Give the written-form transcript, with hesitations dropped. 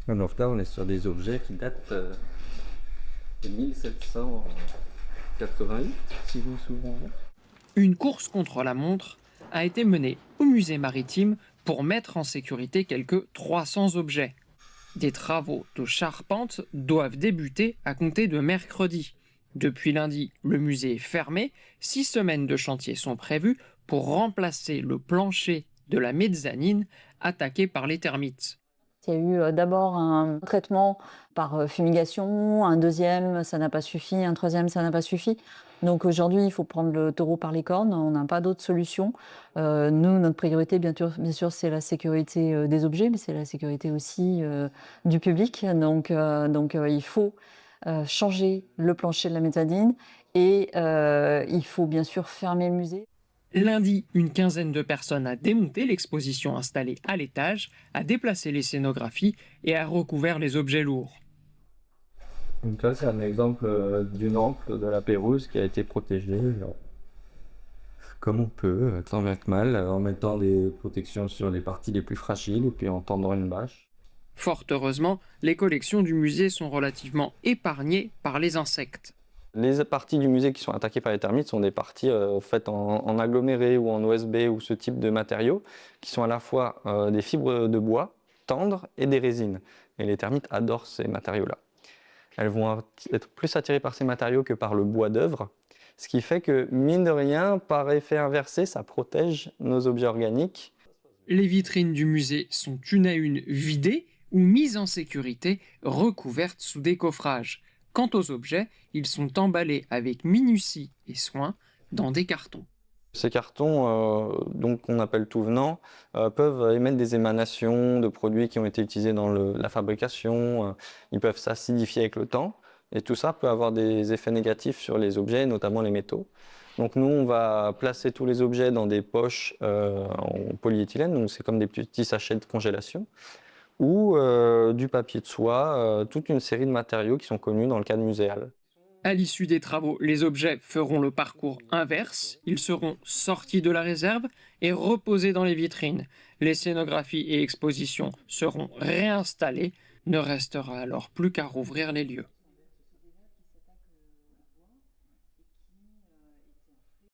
Alors là, on est sur des objets qui datent de 1788, si vous vous souvenez. Une course contre la montre a été menée au musée maritime pour mettre en sécurité quelques 300 objets. Des travaux de charpente doivent débuter à compter de mercredi. Depuis lundi, le musée est fermé. 6 semaines de chantier sont prévues pour remplacer le plancher de la mezzanine attaqué par les termites. Il y a eu d'abord un traitement par fumigation, un deuxième, ça n'a pas suffi, un troisième, ça n'a pas suffi. Donc aujourd'hui, il faut prendre le taureau par les cornes, on n'a pas d'autre solution. Nous, notre priorité, bien sûr, c'est la sécurité des objets, mais c'est la sécurité aussi du public. Donc il faut changer le plancher de la mezzanine et il faut bien sûr fermer le musée. Lundi, une quinzaine de personnes a démonté l'exposition installée à l'étage, a déplacé les scénographies et a recouvert les objets lourds. Donc là, c'est un exemple d'une ample de la Pérouse qui a été protégée comme on peut, tant bien que mal, en mettant des protections sur les parties les plus fragiles et puis en tendant une bâche. Fort heureusement, les collections du musée sont relativement épargnées par les insectes. Les parties du musée qui sont attaquées par les termites sont des parties faites en aggloméré ou en OSB ou ce type de matériaux qui sont à la fois des fibres de bois tendres et des résines. Et les termites adorent ces matériaux-là. Elles vont être plus attirées par ces matériaux que par le bois d'œuvre, ce qui fait que, mine de rien, par effet inversé, ça protège nos objets organiques. Les vitrines du musée sont une à une vidées ou mises en sécurité, recouvertes sous des coffrages. Quant aux objets, ils sont emballés avec minutie et soin dans des cartons. Ces cartons, donc qu'on appelle tout venant, peuvent émettre des émanations de produits qui ont été utilisés dans la fabrication. Ils peuvent s'acidifier avec le temps et tout ça peut avoir des effets négatifs sur les objets, notamment les métaux. Donc nous, on va placer tous les objets dans des poches en polyéthylène, donc c'est comme des petits sachets de congélation, ou du papier de soie, toute une série de matériaux qui sont connus dans le cadre muséal. À l'issue des travaux, les objets feront le parcours inverse. Ils seront sortis de la réserve et reposés dans les vitrines. Les scénographies et expositions seront réinstallées. Ne restera alors plus qu'à rouvrir les lieux.